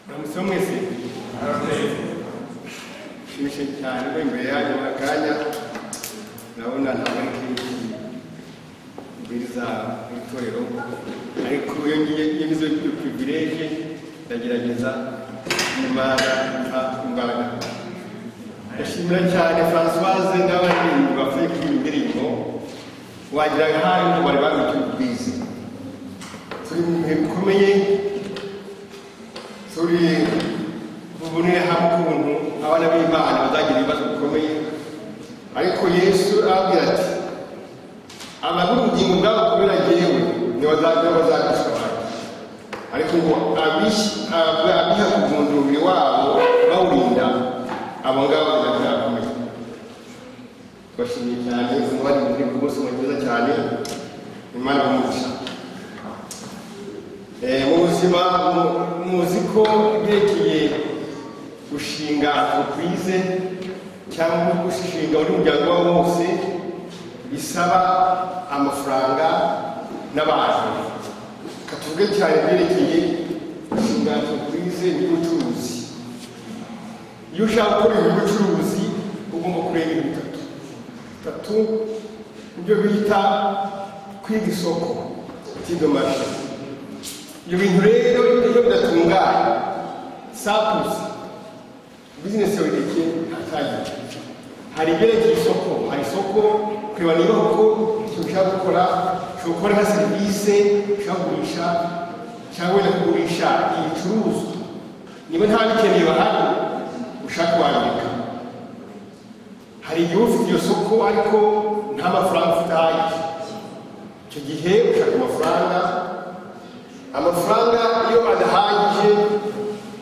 Namusomese shimishye cyane ko imbere yanyu akanya nabona ntabwo biriza itorero ariko iyo ngize privilege ndagerageza Imana imbaraga. Ndashimira cyane Françoise n'abandi bafite indirimbo wagira hari ngo bari babitubwize turi mu bihe bikomeye turi buboneye hamwe ukuntu abana b'Imana bazagira ibibazo bikomeye ariko Yesu arabwira ati abagura ubugingo bwabo kubera jyewe nibo bazagishobora ariko ngo abiha kugundura umubiri wabo bawurinda abo ngabo barakomeye. Bashimiye cyane umubare muri ku munsi mwiza cyane Imana umugisha. Mu buzima muzi ko ibyerekeye gushinga entreprise cyangwa gushinga uri muryango wawe wose bisaba amafaranga n'abantu. Katuvuge cyane ibyerekeye gushinga entreprise n'ubucuruzi. Iyo ushaka gukora ubucuruzi ugomba kureba ibintu bitatu ibyo bita kwiga isoko cy'indomashi. Ibyo bintu rero iyo bidatunganye sapusi bizinesi yawe ndetse ntatangira. Hari ibyerekeye isoko, hari isoko kureba niba uko icyo ushaka gukora ushobora gukora nka serivisi ushaka kugurisha cyangwa wenda kugurisha ibicuruzwa niba nta bikeneye bahari ushaka wandika. Hari igihe ufite iyo soko ariko nta mafaranga ufite ahagije, icyo gihe ushaka amafaranga iyo adahagije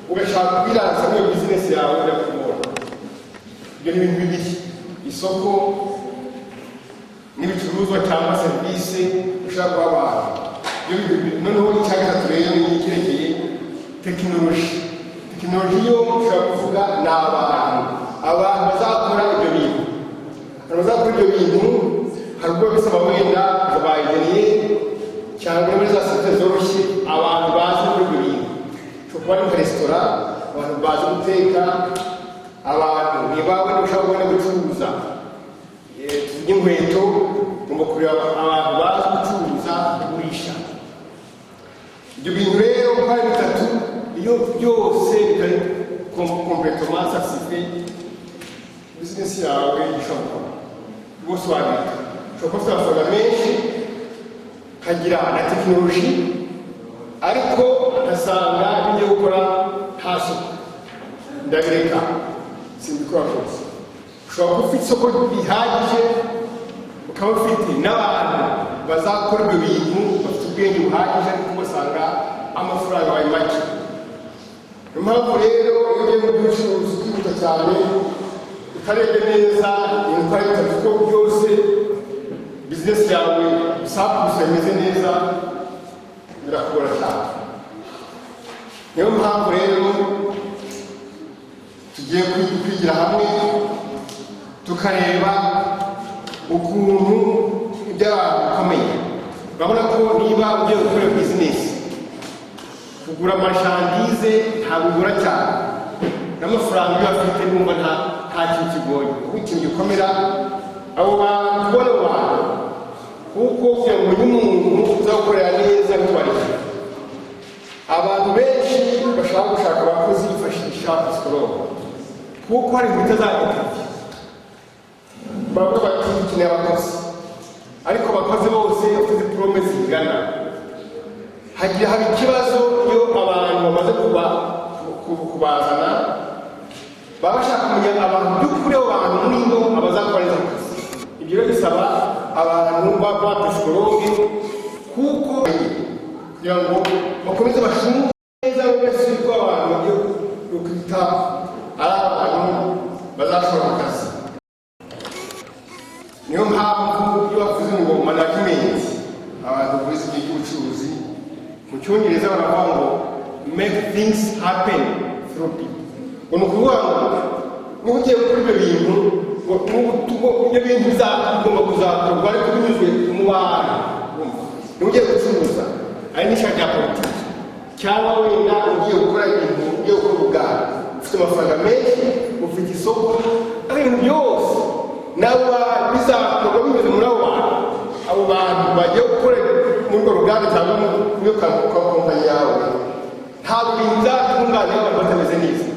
ugashaka kubiransa muri bizinesi yawe urakubona. Ibyo ni ibintu bibiri, isoko n'ibicuruzwa cyangwa serivisi ushaka guha abantu. Noneho icya gatatu rero ni icyerekeye tekinoloji. Tekinoloji yo ushobora kuvuga ni abantu bazakora ibyo bintu. Bazakora ibyo bintu hari ubwo bisaba wenda babageneye cyangwa muri za site zoroshye abantu bazi muri ibyo bintu. Ushobora kuba ari nka resitora abantu bazi guteka, abantu niba wenda ushaka kubona gucuruza tuvuge inkweto ugomba kureba abantu bazi gucuruza kugurisha. Ibyo bintu rero uko ari bitatu iyo byose bitari complètement satisfait bizinesi yawe ishobora rwose wabika. Ushobora kuba ufite amafaranga menshi ukagira na tekinoloji ariko ugasanga ibyo gukora nta soko. Ndabireka simbikora rwose. Ushobora kuba ufite isoko rihagije ukaba ufite n'abantu bazakora ibyo bintu bafite ubwenge buhagije ariko ugasanga amafaranga abaye make. Niyo mpamvu rero iyo ugiye mu by'ubucuruzi ukihuta cyane utarebye neza ibintu uko ari bitatu kuko byose bizinesi yawe sapusi imeze neza birakora cyane. Niyo mpamvu rero tugiye kwigira hamwe tukareba ukuntu iby'abantu bikomeye. Urabona ko niba ugiye gukora bizinesi kugura amashandize ntabwo ugura cyane n'amafaranga iyo afite numva nta kintu kigoye kuko ikintu gikomera abo bantu kuko kugira ngo umuntu uzagukorera neza ntitwarike. Abantu benshi bashaka gushaka abakozi bifashisha psikologo kuko hari ibintu bitazagikabye. Baravuga bati dukeneye abakozi ariko abakozi bose bafite diplome zingana. Hagira haba ikibazo iyo abantu bamaze kubazana baba bashaka kumenya abantu by'ukuri abo bantu muri ngo abazakora neza akazi. Ibyo rero bisaba abantu baba psikologe kuko kugira ngo bakomeze bashunge neza wese ko abantu bagiye kwita ari abantu bazashobora akazi. Niyo mpamvu iyo bavuze ngo management abantu bize iby'ubucuruzi mu cyongereza baravuga ngo make things happen through people. Ni ukuvuga ngo niba ugiye gukora ibyo bintu ibyo bintu bizagomba kuzakorwa ariko binyuze mu bantu. Niba ugiye gucuruza ari n'ishaka rya politiki cyangwa wenda ugiye gukora ibintu ugiye gukora ubwabo ufite amafaranga menshi ufite isoko ibintu byose nabo bizakorwa binyuze muri abo bantu bagiye gukora muri urwo ruganda cyangwa muri kompanyi yawe ntabwo ibintu bizatunganya abantu batameze neza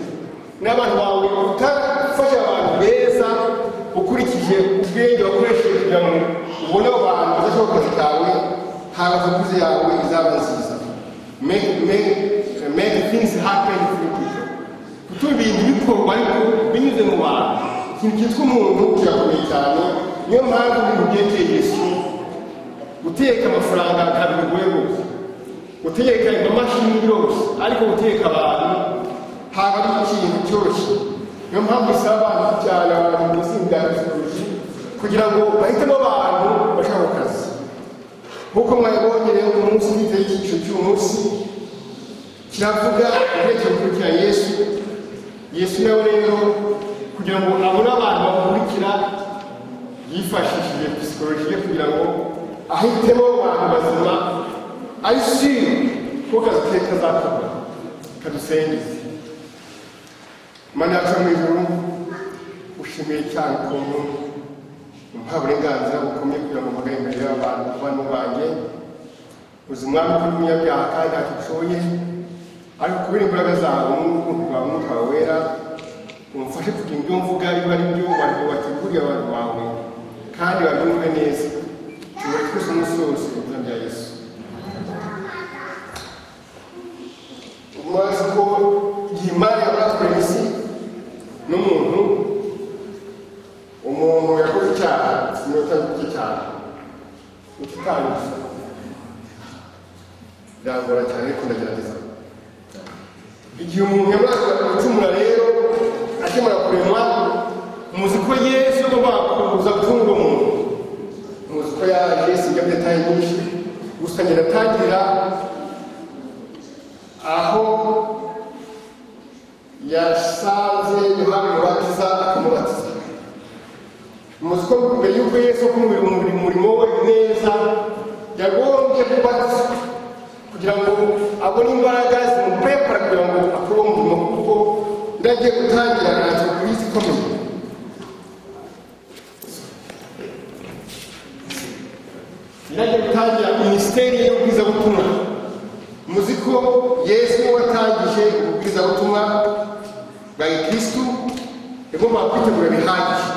n'abantu bawe utafasha abantu beza ukurikije ubwenge wakoresheje kugira ngo ubone abo bantu bazashoboka akazi kawe hagaze kuze yawe izaba nziza make things happen for people gutuma ibintu bikorwa ariko binyuze mu bantu ikintu cyitwa umuntu kirakomeye cyane niyo mpamvu ibintu byerekeye Yesu guteka amafaranga ntabwo bigoye rwose guteka imashini byose ariko guteka abantu haba ari ikintu cyoroshye niyo mpamvu isaba abantu cyane abantu mu izinga ry'ubucuruzi kugira ngo bahitemo abantu bashaka ku kazi nk'uko mwabonye rero uyu munsi twiteye icyiciro cy'uyu munsi kiravuga uburenganzira bwa Yesu nawe rero kugira ngo abone abantu bamukurikira yifashishije psikolojiya kugira ngo ahitemo abantu bazima ari siri ko kazi ke kazakorwa kadusengeze Mana yacu mu ijuru ushimiye cyane ukuntu umpa uburenganzira bukomeye kugira ngo mpagaye imbere y'abantu banjye uzi umwami w'umunyabyaha kandi atushoboye ariko kubera imbaraga zawe n'urukundo rwawe n'umwuka wawe wera umufashe kugira ibyo mvuga biba ari byo wateguriye abantu bawe kandi babyumve neza tubari twese umunsi wose mu izina rya Yesu umaze ko igihe Imana yabakoreye isi n'umuntu yakoze icyaha iminota mike cyane utitangiza byagora cyane ariko ndagerageza igihe umuntu yamaze gucumura rero akimara kuremwa muzi ko Yesu agomba kuza gucungura umuntu muzi ko yaje sinjya detaye nyinshi gusa ngenda atangira aho yasanze Yohana Umubatiza akamubatiza muzi ko mbere y'uko Yesu akumurira umurimo we neza yagombye kubatiza kugira ngo abone imbaraga zimupepera kugira ngo akore umurimo kuko ndagiye gutangira ntacyo kubizi ikomeye ndagiye gutangira minisiteri y'ubwizabutumwa muzi ko Yesu watangije ubwizabutumwa bwa Kristo yagomba kwitegura bihagije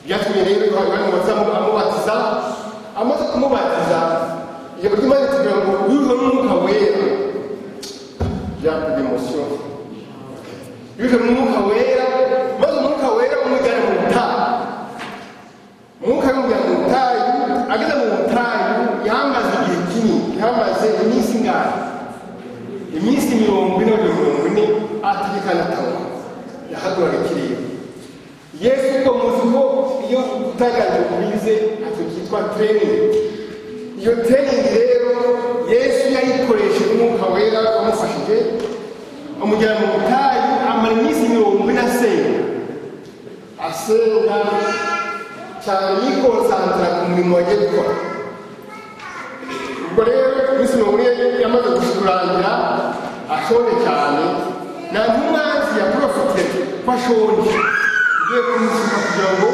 byatumye rero Yohana amubatiza amaze kumubatiza ijambo ry'Imana tugira ngo yuje n'umwuka wera byakuye emotion yuje n'umwuka wera maze umwuka wera umujyana mu butayu umwuka w'umujyana mu butayu ageze mu butayu yamaze igihe kinini yamaze iminsi ingana iminsi 40 ategekana atawa yahaguraga ikirere Yesu ko muzi ko iyo utagaje kubize icyo cyitwa training iyo training rero Yesu yayikoresheje umwuka wera wamufashije amujyana mu butayu amara iminsi 40 asenga cyane yikonsantra ku murimo wagiye gukora ubwo rero iminsi 40 yamaze gushurangira ashonje cyane nta ntumwanzi ya profite ko ashonje ugiye kumusuka kugira ngo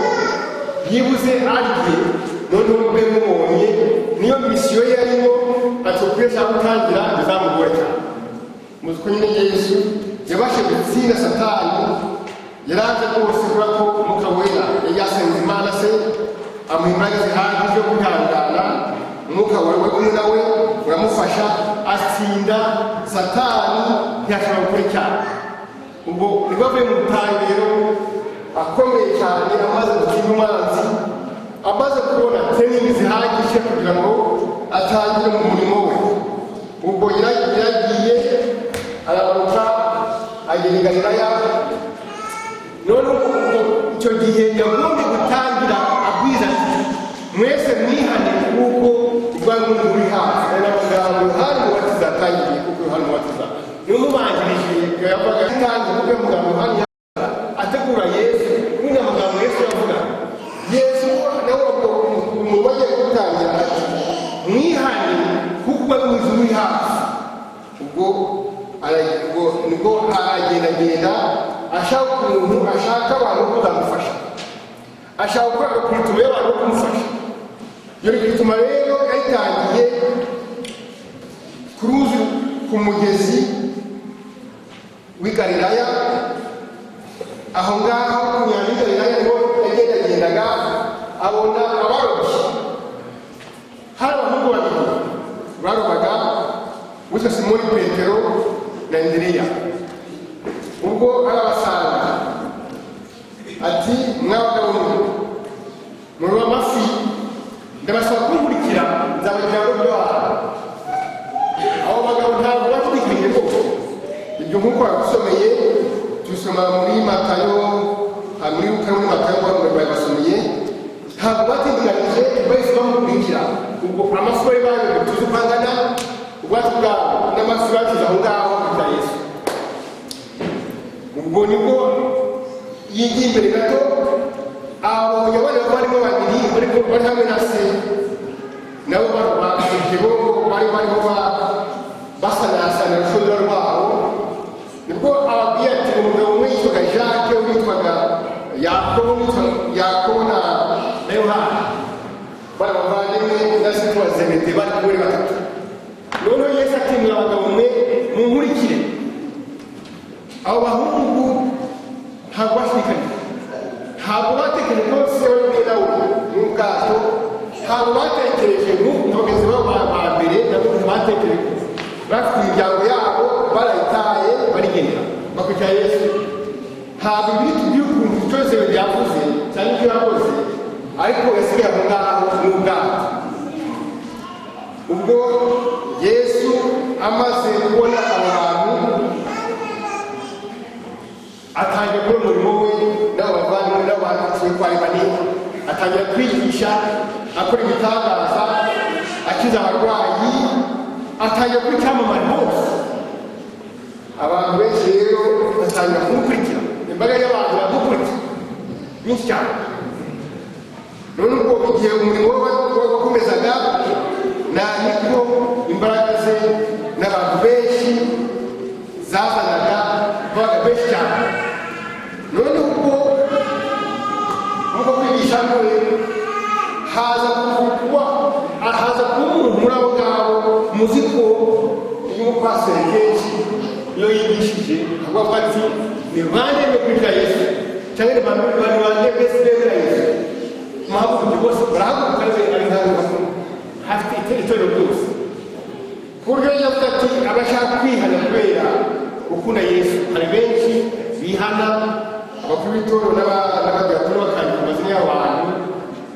yibuze arye noneho mube mubonye niyo misiyo ye arimo atokwiye cyangwa gutangira bizamugore cyane muzi ko nyine Yesu yabashe gutsinda Satani yaraje rwose kubera ko umwuka wera yasenze Imana se amuha imbaraga zihagije yo kwihangana umwuka we kumwe nawe uramufasha atsinda Satani ntiyashobora gukora icyaha ubwo nibwo avuye mu butayu rero akomeye cyane amaze gutsinda umwanzi amaze kubona training zihagije kugira ngo atangire mu murimo we ubwo yaragiye aramuka agera i Galilaya none icyo gihe yagombye gutangira abwiza ati mwese mwihane kuko rwangu muri hafi n'amagambo Yohana Umubatiza atangiye kuko Yohana Umubatiza niwe mubanjirije yavuga atangiye kuko amagambo Yohana ategura Yesu n'indi amagambo Yesu yavuga Yesu nawe umubaye gutangira ati mwihane kuko rwangu muri hafi ubwo nibwo agendagenda ashaka umuntu ashaka abantu kuzamufasha, ashaka gukora kurutuma y'abantu bo kumufasha. Iyo bituma rero yayitangiye ku mugezi w'i Galilaya. Aho ngaho ku nyanja y'i Galilaya niho yagendagendaga abona abarobyi. Hari abahungu babiri barobaga witwa Simoni Petero na Andreya. Ubwo arabasanga ati, mwabagabo muroba amafi, ndabasaba kunkurikira nzabagira abarobyi babo. Abo bagabo ntabwo batwikiriye rwose. Ibyo nk'uko babisomeye tubisoma muri Matayo, muri Luka no muri Matayo babasomeye, ntabwo batindiganije bahise bamukurikira. Ubwo amafi bari baje tuzi uko angana, ubwatsi bwabo n'amafi bakize aho ngaho bita Yesu. Ubwo nibwo yigiye imbere gato, abonye abana barimo babiri bari hamwe na se, nabo bariho basanasana urushundura rwabo. Nibwo ababwiye ati, umugabo umwe yitwaga Jacques, witwaga Yakobo na Yohana, bari abavandimwe na se wa Zebede, bari kumwe batatu. Noneho Yesu ati, mwabagabo mwe munkurikire. Abo bahungu ntabwo bashidikanya, ntabwo batekereje ko se wari kumwe nawe mu bwato, ntabwo batekereje nk'abagenzi babo ba mbere, nabo batekereje bafite imiryango yabo barayitaye barigendera bakurikira Yesu. Ntabwo ibiri tubyukuntu cyose byavuze cyane ibyo yakoze, ariko yasigaye aho ngaho mu bwato. Ubwo Yesu amaze kubona abo bantu, atangira gukora umurimo we n'abavandimwe n'abantu kwari banini. Atangira kwigisha, akora ibitangaza, akiza abarwayi, atangira kuri cyamamare hose. Abantu benshi rero batangira kumukurikira, imbaga y'abantu bamukurikira nyinshi cyane. None ubwo igihe umurimo we wakomezaga, niko imbaraga ze n'abantu benshi zazanaga, babaga benshi cyane. None ubwo kwigisha kwe haza kuba umuntu muri abo ngabo. Muzi ko iyo umupasiteri kenshi iyo yigishije avuga ati, ni bande bekurikira Yesu, cyangwa ni bande bese bemera Yesu. Muhaguruke bose barahaguruka, ari ntabwo hafite itorero ryose. Ku buryo yavuga ati, abashaka kwihana kubera gukunda Yesu, hari benshi bihana. Abakuru b'itorero n'abadirakoni bakandika amazina y'abantu.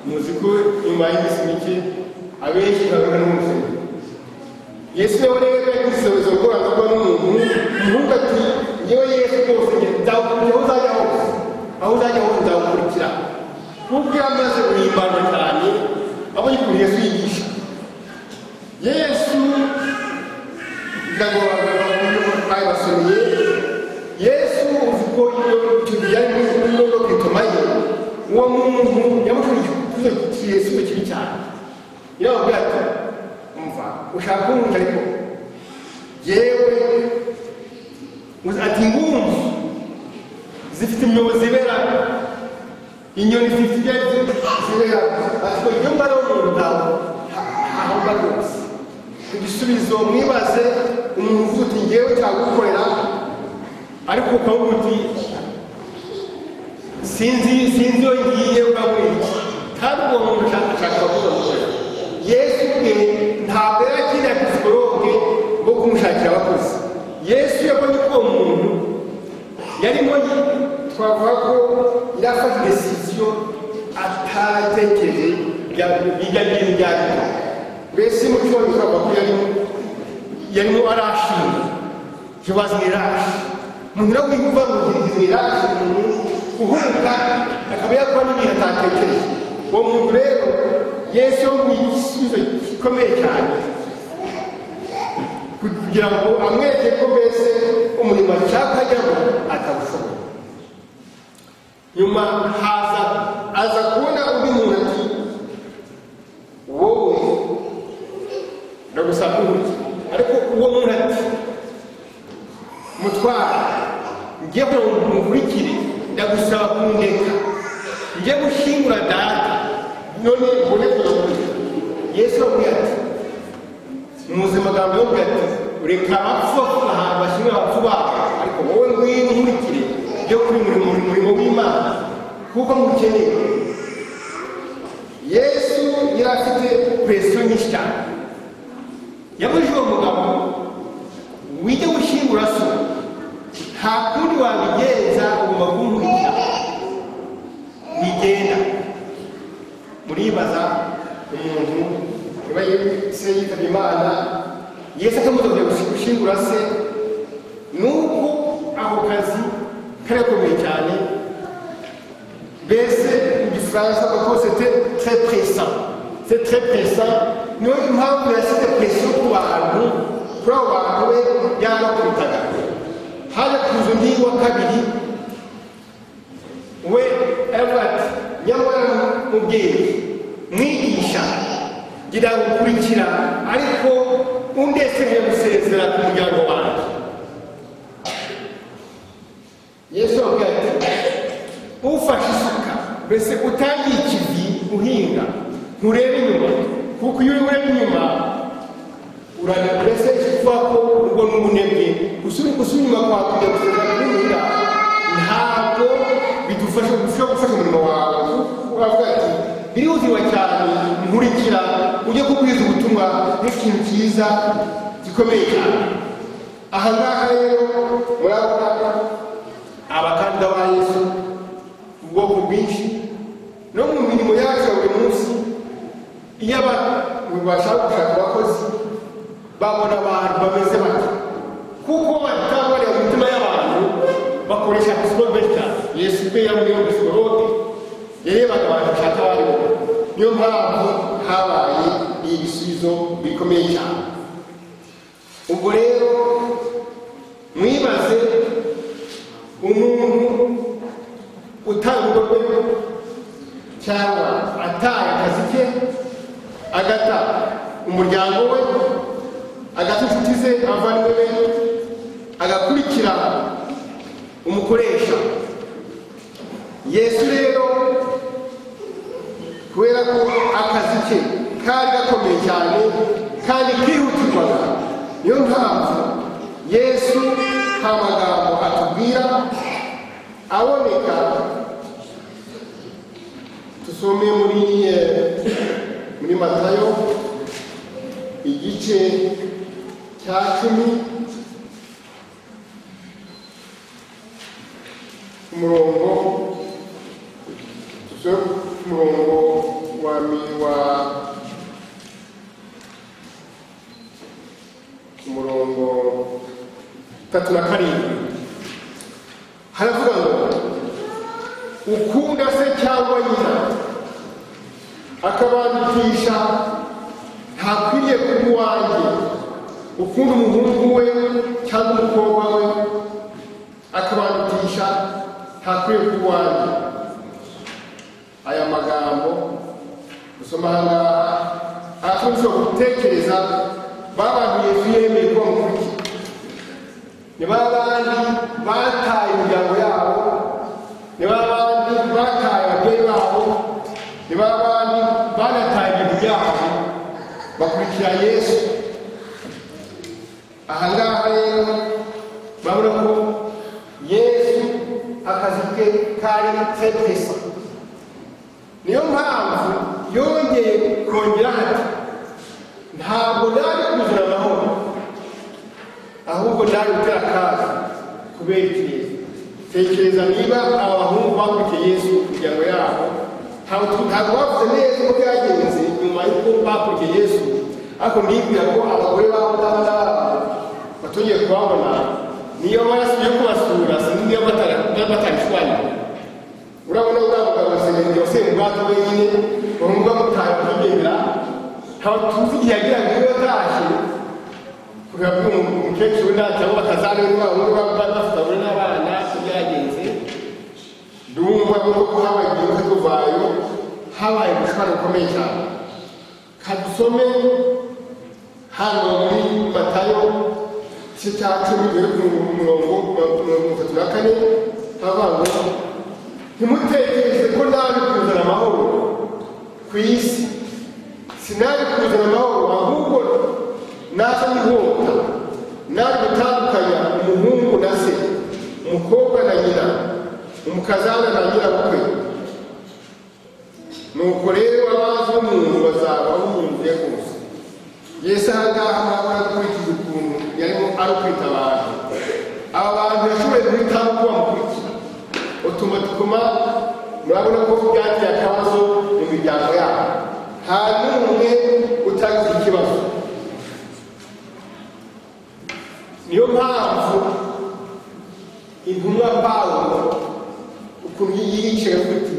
Muzi ko nyuma y'iminsi mike abenshi bavuga n'umusenyi. Yesu nawe rero yagize isobezo rw'urubanza n'umuntu ati, yewe Yesu rwose nzagukurikira aho uzajya hose nzagukurikira. Kuko yamaze guhimbarwa cyane abonye ukuntu Yesu yigisha. Yesu kugira ngo babasomeye, Yesu uzi ko iyo yari muri kwitoma ye, uwo muntu yamukurikije Yesu kibi cyane. Yababwira ati, umva ushaka kumva, ariko yewe ati, ingumvu zifite imyobo zibera, inyoni zifite ibyo zibera. Ati, ko iyo mbara umuntu ntawe hahomba rwose. Igisubizo mwibaze, umuntu uvuga uti ngewe cyagukorera, ariko ukavuga uti sinzi iyo ngiye ukabwira, kandi uwo muntu ashaka kuvuga gukorera. Yesu bwe ntabwo yari akeneye psikologe bwo kumushakira abakozi. Yesu yabonye ko uwo muntu yarimo, twavuga ko yafashe decision atatekereje bijyanye n'ibyago. Mbese mu cyumba twavuga ko yarimo arashinga, he was in a rush. Umuntu nawe wumva ngo ni rush, umuntu uhubuka akaba yakora n'ibintu atatekereje. Uwo muntu rero Yesu yamuha igisubizo gikomeye cyane, kugira ngo amwereke ko mbese umurimo ashaka ajyamo atabushoboye. Nyuma aza kubona undi muntu ati, wowe ndagusaba kunkurikira. Ariko uwo muntu ati, mutwara ngiye mukurikire ndagusaba kundeka ngiye gushingura data none mbone kuyakurikira. Yesu avuga ati mu buzima bwawe yongera ati reka abapfu ahantu bashyira abapfu babo, ariko wowe ngwino nkurikire byo kuri murimo w'Imana kuko mukeneye. Yesu yari afite presiyo nyinshi cyane. Yabujije uwo mugabo wijya gushingura so, nta kundi wabigenza ugomba kumurikira bigenda. Muribaza umuntu niba se yitabye Imana, Yesu akamuza kujya gushingura se, nuko ako kazi karakomeye cyane. Mbese mu gifaransa kuko c'était très pressant, c'est très pressant. Niyo impamvu yashyize presiyo ku bantu, kuri abo bantu we yarabakubitaga. Haje kuza undi wa kabiri we aravuga ati nyamara mubyeyi mwigisha ngira ngo ukurikira, ariko undeseye gusezera ku muryango wanjye. Yesu avuga ati ufashe isuka mbese utangiye ikivi uhinga nturebe inyuma, kuko iyo ureba inyuma mbese kuvuga ko ubwo ni ubunebwe. Gusubira inyuma kwawe kujya gusezera kuri muhira ntabwo bidufasha gufasha umurimo wawe. Uravuga ati birihutirwa cyane, nkurikira ujye kubwiriza ubutumwa nk'ikintu cyiza gikomeye cyane. Aha ngaha rero murabona abakandida ba Yesu ubwoko bwinshi, no mu mirimo yacu ya buri munsi. Iyo abantu bashaka gushaka abakozi babona abantu bameze bati, kuko batabareba mu mitima y'abantu bakoresha psikologi cyane. Yesu ubwe yamuriho psikologi yarebaga abantu bashaka abaribo. Niyo mpamvu habaye ibisubizo bikomeye cyane. Ubwo rero mwibaze umuntu utanga urugo rwe cyangwa ataye akazi ke, agata umuryango we, agata inshuti ze, abavandimwe be, agakurikira umukoresha. Yesu rero kubera ko akazi ke kari gakomeye cyane kandi kihutirwaga, niyo mpamvu Yesu nta magambo atubwira aboneka. Tusome muri Matayo igice cya 10 umurongo umurongo 37 haravuga ngo ukunda se cyangwa nyina akabandutisha ntakwiriye kuba uwanjye. Ukunda umuhungu we cyangwa umukobwa we akabandutisha ntakwiriye kuba uwanjye. Aya magambo dusoma aha ngaha aratubwira gutekereza babantu Yesu yemeye ko bamukurikira. Ni babandi bataye imiryango yabo, ni babandi bataye ababyeyi babo, ni babandi banataye ibintu byabo bakurikira Yesu. Aha ngaha rero babona ko Yesu akazi ke kari kepesa. Niyo mpamvu yongeye kongera ati ntabwo nari kuzura amahoro, ahubwo nari gutera akazi kubera iki. Tekereza niba aba bahungu bakurikiye Yesu kugira ngo yabo ntabwo bavuze neza uko byagenze nyuma y'uko bakurikiye Yesu, ariko ndibwira ko abagore babo n'abana batongeye kubabona niyo barasubiye kubasura sinzi niba batarishwanye. Urabona uravuga basengera bose mu bwato wenyine bamubwa mutaye kwigendera, ntabwo tuzi igihe yagira ngo iyo yatashye kugira ngo umukecuru cyangwa bakazana n'abahungu bafite abagore n'abana byagenze. Ndumva ko habaye igihe tuvayo, habaye gushwana gukomeye cyane. Kadusome hano muri Matayo igice cya 10 umurongo isi sinari kuzana amahoro ahubwo naza n'inkota nari gutandukanya umuhungu na se umukobwa na nyina umukazana na nyirabukwe nuko rero abazi umuntu bazaba bumvye gusa Yesu ahangaha murabona gukurikiza ukuntu yarimo ari kwita abantu aba bantu yashoboye guhitamo kuba mukurikira otomatikoma murabona ko byateye akabazo mu miryango yabo nta n'umwe utagize ikibazo niyo mpamvu intumwa Pawulo ukuntu yiyicira kuti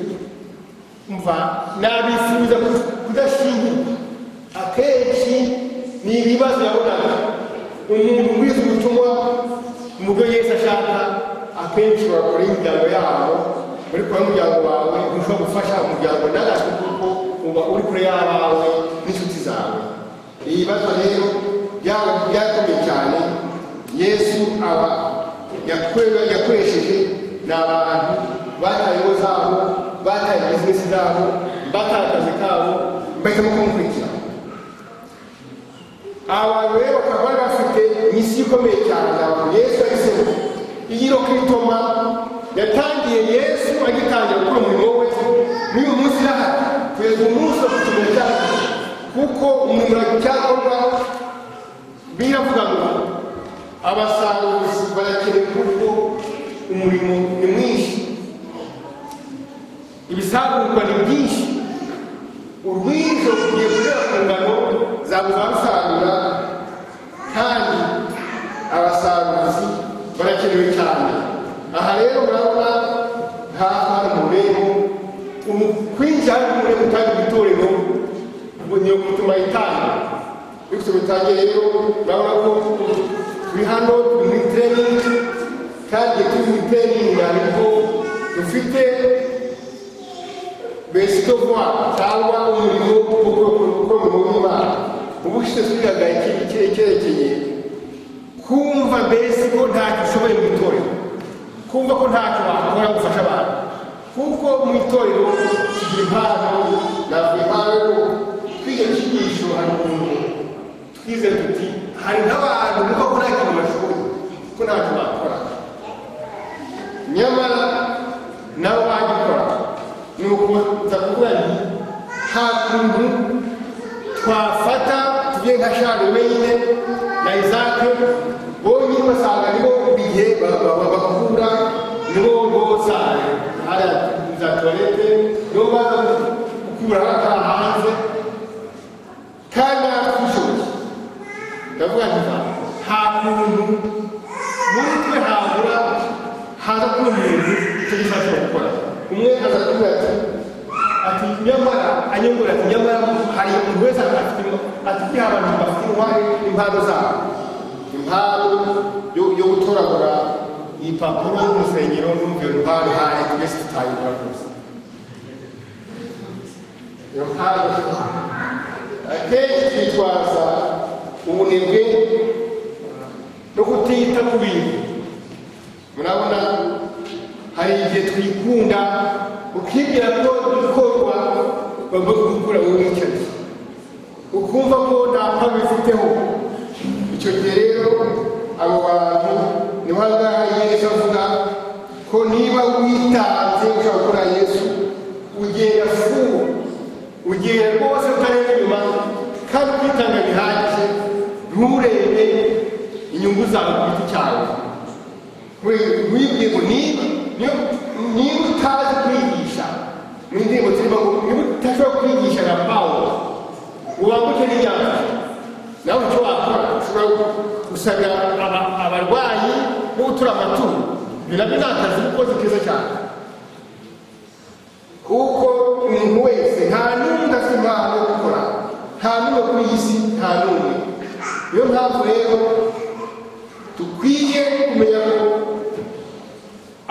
umva nabifuza kudashingirwa akenshi ni ibibazo yabonaga umuntu wize ubutumwa mu byo Yesu ashaka akenshi bakora imiryango yabo muri kwa muryango wawe ushobora gufasha umuryango n'agato kuko uba uri kure y'abawe n'inshuti zawe ibibazo rero byakomeye cyane Yesu aba yakoresheje n'abantu bataye ingo zabo bataye bizinesi zabo bataye akazi kabo bahitamo kumukurikira abantu rero bakaba bari bafite misiyo ikomeye cyane abantu Yesu yahisemo iyi rokritoma yatangiye Yesu agitangira gukora umurimo we n'uyu munsi irahari kugeza umunsi wo kutumira cyane kuko umurimo cyakorwa biravuga ngo abasaruzi barakeneye kuko umurimo ni mwinshi ibisarurwa ni byinshi urwinjo rugiye kugera ku ngano zabuzarusarura kandi abasaruzi barakenewe cyane aha rero murabona hafi mu rero kwinjira muri gutanga itorero niyo gutuma itanga bityo bitangiye rero murabona ko turi hano turi muri training kandi turi muri training ariko dufite best of one cyangwa umurimo wo w'Imana ubushize twigaga icyerekeye kumva mbese ko ntacyo ushoboye mu itorero kumva ko ntacyo wakora gufasha abantu kuko mu itorero tugira impano navuye impano twiga inyigisho hari ukuntu twize tuti hari n'abantu nuko ko nta kintu bashoboye ko ntacyo bakora nyamara nabo bagikora nuko nzakuvuga nti nta kuntu twafata tugiye nka Charles wenyine na Isaac bonyine basanga nibo bihe bakura nibo boza hari za toilette nibo baza gukura haka hanze kandi akushoboye ndavuga nti nta kuntu muri twe habura haza kuba umuntu tugifasha gukora umwe aza kuvuga ati nyamara anyongora ati nyamara hari umuntu wese afite abantu bafite impano zabo impano yo gutoragura impapuro y'umusengero n'umviro impano hari twese tutayibura rwose iyo mpano akenshi twitwaza ubunebwe no kutita ku bintu murabona hari igihe twikunda ukibwira ko ibikorwa bagomba gukura wowe wicaye ukumva ko nta mpamvu bifiteho icyo gihe rero abo bantu niho ngaha Yesu avuga ko niba witanze ushaka gukora Yesu ugenda full ugenda rwose utareba inyuma kandi kwitanga bihagije nturebe inyungu zawe ku giti cyawe wibwiye ngo niba utazi kwigisha mu ndirimbo turimo ngo niba utashobora kwigisha na Pawulo ubanguke n'inyanja nawe icyo wakora ushobora gusabira abarwayi no gutura amaturo ibyo nabyo ni akazi ukoze keza cyane kuko umuntu wese nta n'umwe udafite impano yo gukora nta n'umwe kuri iyi si nta n'umwe niyo mpamvu rero dukwiye kumenya ko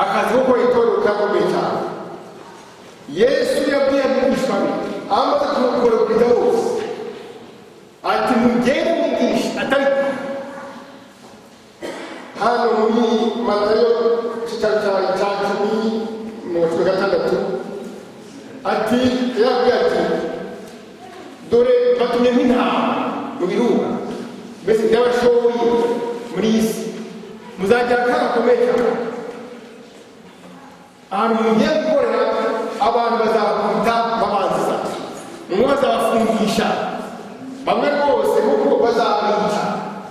akazi ko gukora itorero kakomeye cyane Yesu yabwiye abigishwa be amaze kumukora kujya hose ati mugende mwigisha atari hano muri Matayo cya 10:6 ati yabwiye ati dore batumye nk'intama mu biruka mbese by'abashoboye muri iyi si muzagira akaga gakomeye cyane ahantu mugiye gukorera abantu bazakubita babanziza umwe bazabafungisha bamwe rwose kuko bazabica.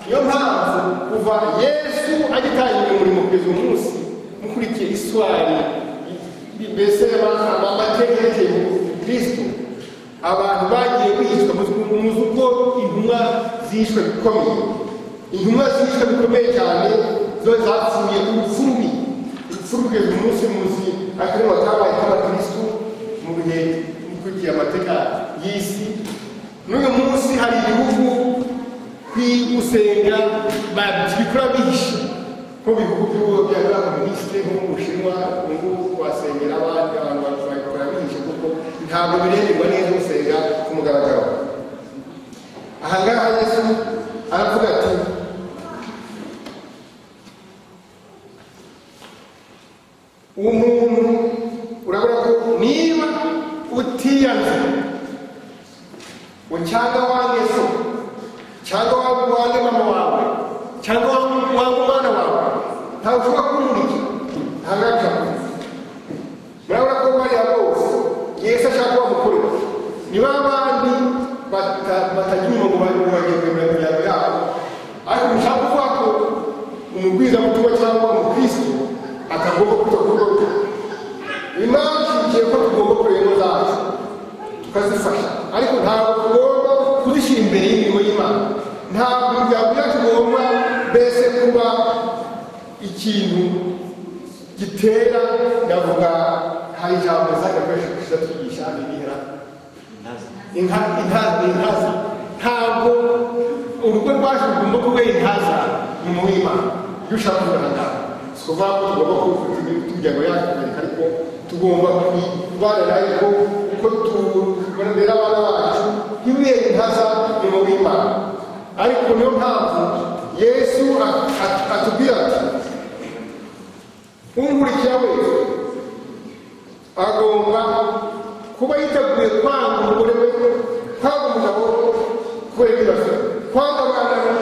Niyo mpamvu kuva Yesu agitangira umurimo kugeza uyu munsi mukurikiye iswari mbese amateka yerekeye Kristo abantu bagiye bicwa muzi uko intumwa zishwe bikomeye. Intumwa zishwe bikomeye cyane zo zapfuye urupfu rubi kugeza uyu munsi muzi akarimo kabaye k'abakristo mu bihe mukurikiye amateka y'isi. N'uyu munsi hari ibihugu gusenga babikora bihishe ko bihugu bya minisitiri nko mu Bushinwa ngo wasengera abandi abantu bakora bihishe kuko ntabwo birererwa neza gusenga ku mugaragaro. Aha ngaha Yesu aravuga ati umuntu urabona ko niba utiyanze cyangwa wange so cyangwa wange mama wawe cyangwa wange umwana wawe ntawe ushobora kumurika ahangaha. murabona ko bariya bose Yesu ashaka bamukorera niba abandi batagira ngo bagiye kwemera imiryango yabo, ariko mushaka kuvuga ko umubwirizabutumwa cyangwa umukristo atagomba kwita ku rugo. Impamvu ishyigikiye ko tugomba kureba ingo zacu tukazifasha, ariko ntabwo tugomba kuzishyira imbere y'imirimo y'Imana. Ntabwo imiryango yacu igomba mbese kuba ikintu gitera, ndavuga hari ijambo zakoresha kwishyura twigisha ibihera intaza. Ntabwo urugo rwacu rugomba kubera intaza mu muhima. Iyo ushaka kugaragara si ukuvuga ko tugomba kuvuga imiryango yacu, ariko tugomba kubana nayo uko turera abana bacu ntibere intaza mu muhima. Ariko niyo mpamvu Yesu atubwira ati umurikira wese agomba kuba yiteguye kwanga umugore we, kwanga umugabo kubera ibibazo, kwanga abana be,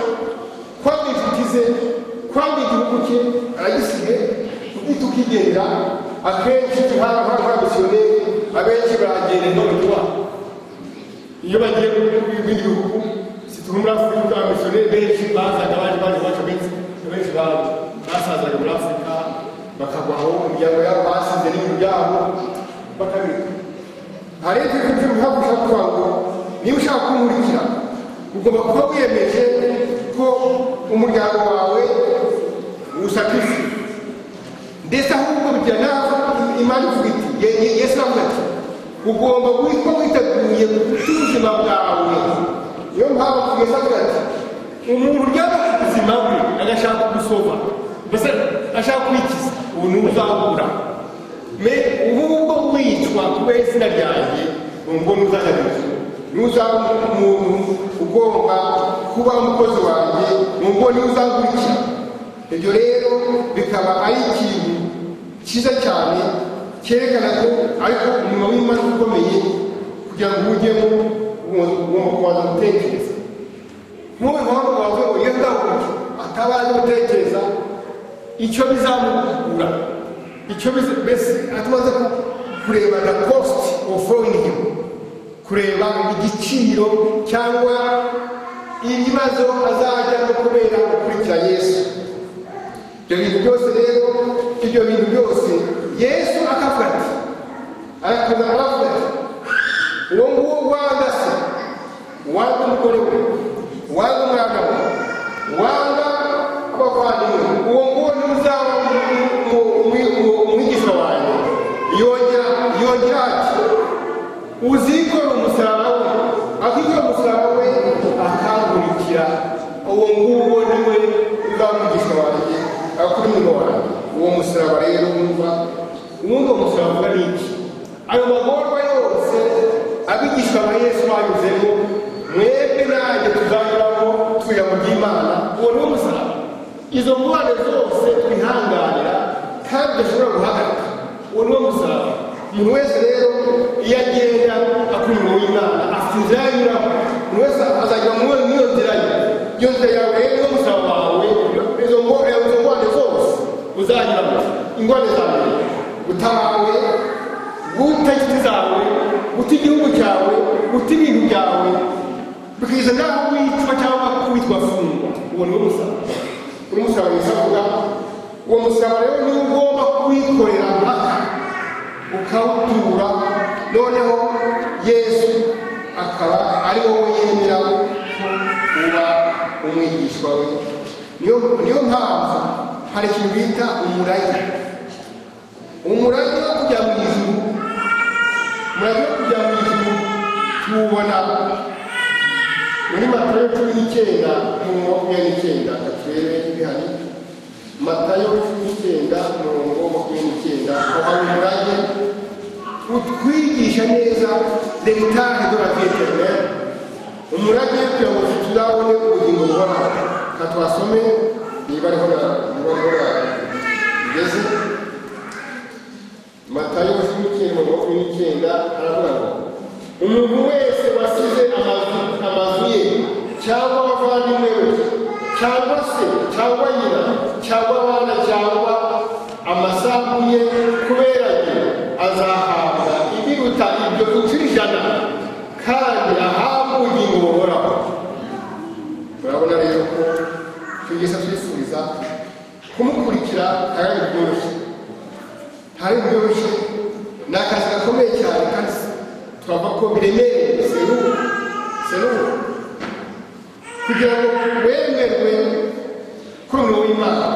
kwanga inshuti ze, kwanga igihugu cye aragisigaye ubwite ukigendera. Akenshi nk'abamisiyoneri abenshi baragenda n'ubutumwa iyo bagiye mu bindi bihugu. Situka muri Afurika abamisiyoneri benshi bazaga baje benshi basazaga muri Afurika bakagwaho imiryango yabo basize n'ibintu byabo bakabika. Hari ibyo bihabwa ushaka kuvuga ngo niba ushaka kumurikira ugomba kuba wiyemeje ko umuryango wawe usakise, ndetse ahubwo bigira nawe Imana ivuga iti, Yesu avuga ati ugomba kuba witeguye gufite ubuzima bwawe. Niyo mpamvu Yesu avuga ati umuntu uryama ku buzima bwe agashaka gusova mbese ashaka kwikiza, ubu ni uzabura ubwo wicwa kubera izina ryanjye ngo ntuzajya hejuru, ntuzaba umuntu ugomba kuba umukozi wanjye ngo ntuzagurikira. Ibyo rero bikaba ari ikintu cyiza cyane cyerekana ko ariko umurimo w'Imana ukomeye kugira ngo ujyemo ugomba kubanza gutekereza. Nk'ubu impamvu bavuga ngo iyo ndahuje atabaje gutekereza icyo bizamugura, icyo mbese atumaze kureba the cost of following him, kureba igiciro cyangwa ibibazo azajya no kubera gukurikira Yesu. Ibyo bintu byose rero, ibyo bintu byose Yesu akavuga ati, aravuga ati uwo nguwo wanga se, wanga umugore we, wanga umwana we, wanga abavandimwe, uwo nguwo ntuzaba umwigisha wanjye. Yongera ati uzikora umusaraba we, akikora umusaraba we akangurikira, uwo nguwo niwe uzamwigisha wanjye akuri umurimo wanjye. Uwo musaraba rero wumva uwo musaraba ni iki? Ayo magorwa yose abigishwa ba Yesu banyuzemo, mwebwe nanjye tuzanyuramo tuyamurya Imana. Uwo ni wo musaraba. Izo ngorane zose twihanganira kandi tudashobora guhagarika, uwo ni wo musaraba. Umuntu wese rero iyo agenda akora umurimo w'Imana afite inzira yanyuramo, buri wese azajya muri iyo nzira ye. Iyo nzira yawe rero niwo musaraba wawe, izo ngorane zose uzanyuramo, ingorane zawe, utawe, guta inshuti zawe, guta igihugu cyawe, guta ibintu byawe, bikageza naho witwa cyangwa witwa fungwa. Uwo niwo musaraba. Uri musaraba Yesu avuga, uwo musaraba rero niwo ugomba kuwikorera mpaka ukawutura, noneho Yesu akaba ari wowe yemera ko uba umwigishwa we. Niyo mpamvu hari ikintu bita umurage. Umurage wo kujya mu ijuru, umurage wo kujya mu ijuru tuwubona muri Matayo 19:29. Turebe bihari Matayo 19:29. Aho hari umurage utwigisha neza l'héritage de la vie éternelle, umurage kugira ngo tuzabone ubugingo buhoraho. Ka twasome niba ariho igeze. Matayo 19:29 aravuga ngo umuntu wese wasize amazu ye cyangwa abavandimwe be cyangwa se cyangwa nyina cyangwa abana cyangwa amasambu ye kubera ye azahabwa ibiruta ibyo inshuro 100 kandi ahabwa ubugingo buhoraho. Urabona rero ko twigeze twifuriza kumukurikira ari byoroshye, hari byoroshye, ni akazi gakomeye cyane kandi twavuga ko biremereye. Seru kugira ngo wemerwe kuri uwo w'Imana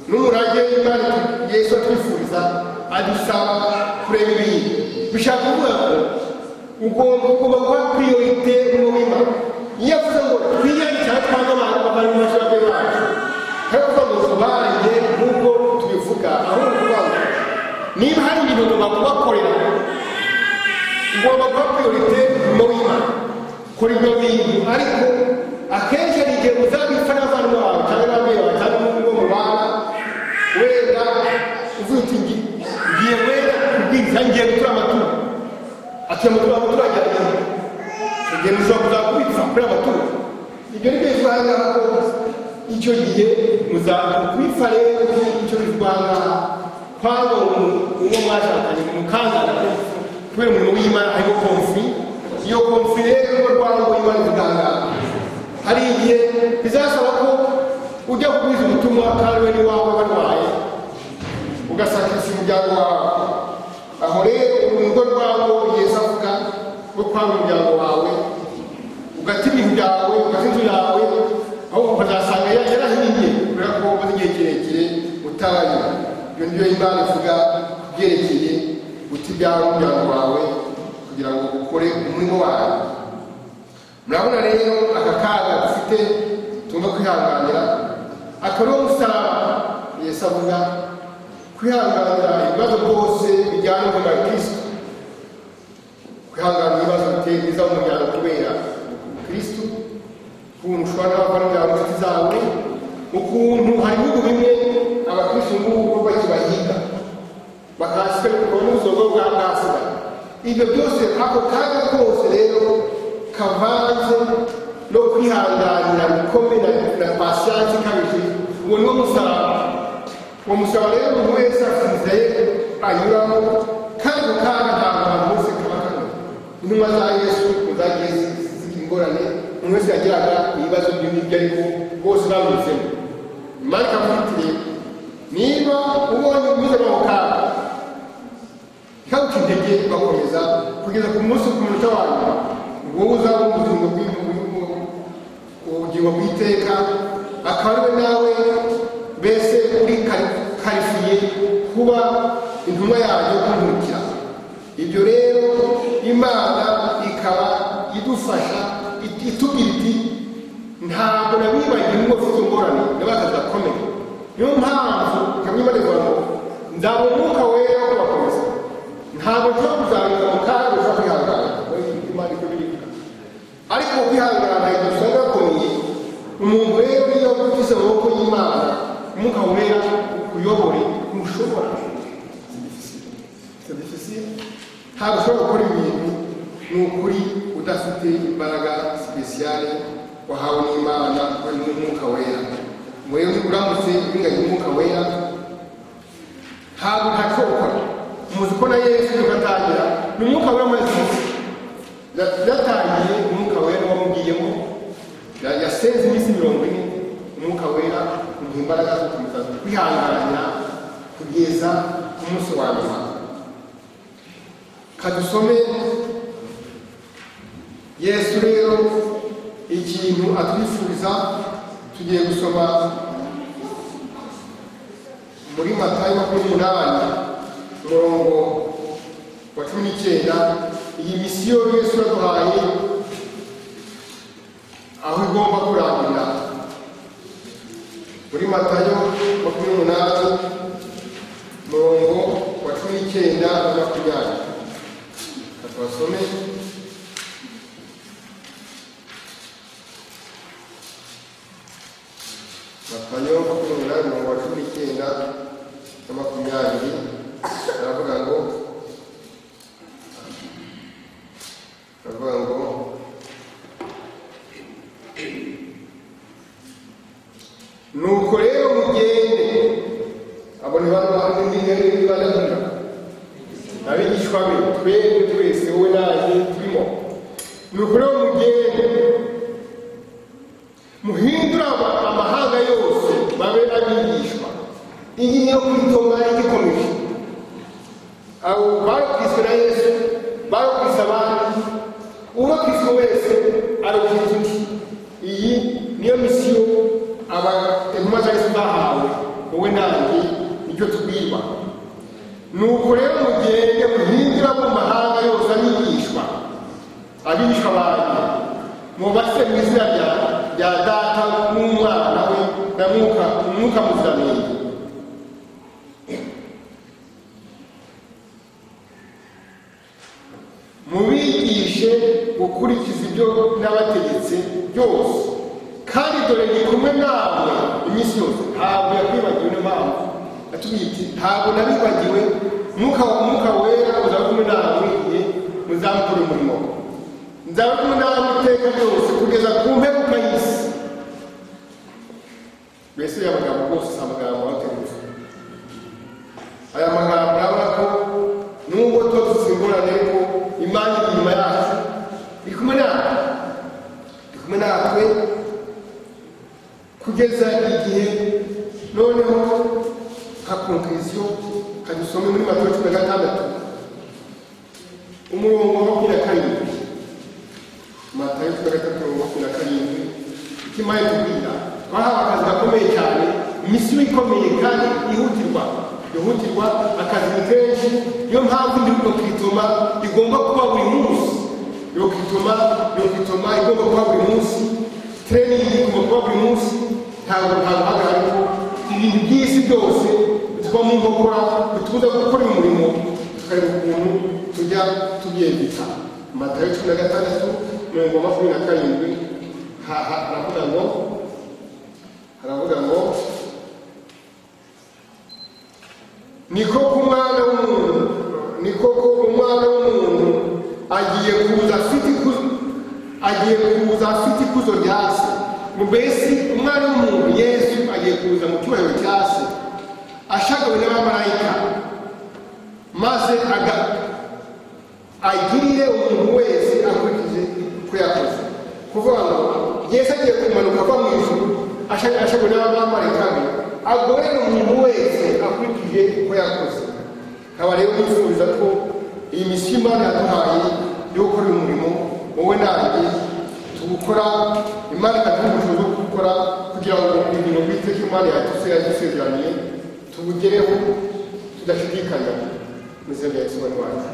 n'umurage w'Imana Yesu atwifuriza, adusaba kureba ibintu. Bishaka kuvuga ko ugomba kuba priorite uwo w'Imana. Iyo avuze ngo twiyane cyane twanga abantu bashaka bacu, ariko kuvuga ngo tubange nk'uko tubivuga, aho kuvuga ngo niba hari ibintu ugomba kubakorera, ugomba kuba priorite uwo w'Imana kuri ibyo bintu. Ariko akenshi hari igihe uzabipfa n'abantu bawe cyangwa n'ababyeyi bawe cyangwa n'uwo mubana, wenda uvuga uti ngiye wenda kubwiriza, ngiye gutura amaturo, atuye amaturo ajyanye, igihe ushobora kuzakubitsa kuri amaturo. Ibyo ni byo bivuga ngaha ko icyo gihe muzakubipfa rero. Icyo bivuga ngaha kwanga uwo mwashakanye mukangana kubera umurimo w'Imana ariko konfi. Iyo konfi rero urwo rwango w'Imana zigangana, hari igihe bizasaba ko ujya kubwiza ubutumwa kandi we n'iwawe barwaye, ugasakisha umuryango wawe. Aho rero urwo rwango Yesu avuga rwo kwanga umuryango wawe, ugata ibintu byawe, ugata inzu yawe, aho ukazasanga yarahiye kubera ko umaze igihe kirekire utabaye. Ibyo ni byo Imana ivuga kubyerekeye guta ibyawe umuryango wawe kugira ngo ukore umurimo wawe. Murabona rero aka kaga dufite tugomba kwihanganira, akaba ariwo musaraba Yesu avuga, kwihanganira ibibazo byose bijyana na Kristo, kwihanganira ibibazo biteza mu muryango kubera Kristo, ukuntu ushobora n'abavandimwe inshuti zawe, ukuntu hari ibihugu bimwe abakristo ngubu bakibahiga bakasika kubona ubusogo bwa bwasiga. Ibyo byose ako kaga kose rero kavanze no kwihanganira bikomeye na pasiyanse ikabije. Uwo niwo musaraba. Uwo musaraba rero umuntu wese afite anyuramo, kandi kaga ntabwo abantu bose kaba kamwe. Intumwa za Yesu zagiye zigira ingorane, umuntu wese yagiraga ibibazo by'ibyo ariko bose bamuzemo. Imana ikamufitiye, niba ubonye unyuze mu kaga ikaguca intege ugakomeza kugeza ku munsi ku munota wa nyuma, wowe uzaba ubugingo bw'iteka, akaba ariwe nawe mbese uri karifiye kuba intumwa yayo kumurikira. Ibyo rero Imana ikaba idufasha itubwira iti ntabwo nabibagiwe ngo ufite ingorane n'abakazi gakomeye. Niyo mpamvu kamwimanirwa ngo nzaba umwuka wera wo kubakomeza, ntabwo cyo kuzanira mu kaga ushobora kwihangana. Imana ikubirika, ariko kwihangana idusanga gakomeye. Umuntu rero iyo ufise amaboko y'Imana, umwuka wera ukuyobore, ntushobora, ntabwo ushobora gukora ibintu n'ukuri udafite imbaraga sipesiyale wahawe n'Imana wari n'umwuka wera. Mwewe uramutse ubinganye n'umwuka wera ntabwo ntacyo ukora. Muzi ko na Yesu yugatangira n'umwuka wera mazisi yatangiye umwuka wera wamubwiyemo yasenze iminsi 40 umwuka wera umuha imbaraga zo kumufasha kwihangana kugeza ku munsi wa nyuma. Kadusome Yesu rero ikintu atwifuriza. Tugiye gusoma muri Matayo 28 umurongo wa 19. Iyi misiyo Yesu yaduhaye aho igomba kurangirira. Muri Matayo 28 umurongo wa 19 na 20. Katwasome Matayo 28 umurongo wa 19 na 20. Aravuga ngo nuko rero mugende. Abone bano n'ingeri barabona abigishwa be twebwe twese wowe naje turimo. Nuko rero mugende muhindura amahanga yose babe abigishwa. Iyi niyo kwitoma igikomeje. Abo bakristo na Yesu bakristo abandi uwo kristo wese arukituti. Iyi niyo misiyo intumwa za Yesu bahawe wowe nanjye nicyo tubwirwa. Nuko rero mugende muhindura mu mahanga yose abigishwa banjye mubase mu izina rya Data n'Umwana we na Mwuka Muziranenge. Mubigishe gukurikiza ibyo nabategetse byose, kandi dore ndi kumwe nawe iminsi yose. Ntabwo yakwibagiwe n'impamvu atubwite, ntabwo nabibagiwe. Mwuka wera uzaba kumwe nawe igihe muzamukora umurimo. Nzaba kumwe nawe iteka ryose kugeza ku mperuka y'isi. Mbese aya magambo rwose si amagambo ategetse. Aya magambo urabona ko nubwo tuba dusimburane ko Imana iri inyuma yacu, iri kumwe natwe kugeza igihe. Noneho nka konkluziyo kadusome muri Matayo 16 umurongo wa 27. Matayo 16 umurongo wa 27 ikimaye tubwira twahawe akazi gakomeye cyane, misiyo ikomeye kandi yihutirwa akazi ni kenshi. Niyo mpamvu ndi kwituma igomba kuba buri munsi. Yo kwituma igomba kuba buri munsi. Training igomba kuba buri munsi. Ntabwo hagaragara ko ibintu by'isi byose tuba mu nkokora bitubuza gukora umurimo, tukareba ukuntu tujya tubyendika. Matayo 16 umurongo wa 27 haravuga ngo niko umwana w'umuntu agiye kuza afite ikuzo rya se. Mbese umwana w'umuntu Yesu agiye kuza mu cyubahiro cya se ashagawe n'abamarayika, maze agirire umuntu wese akurikije uko yakoze. Kuvuga ngo Yesu agiye kumanuka ava mu ijuru ashagawe n'abamarayika be, agorere umuntu wese akurikije uko yakoze. Nkaba rero nifuriza ko iyi misiyo Imana yaduhaye yo gukora umurimo wowe nanjye tuwukora. Imana ikaduha ubushobozi bwo gukora kugira ngo ibintu bw'iteka Imana yadusezeraniye tubugereho tudashidikanya. Mu izina rya Yesu wacu.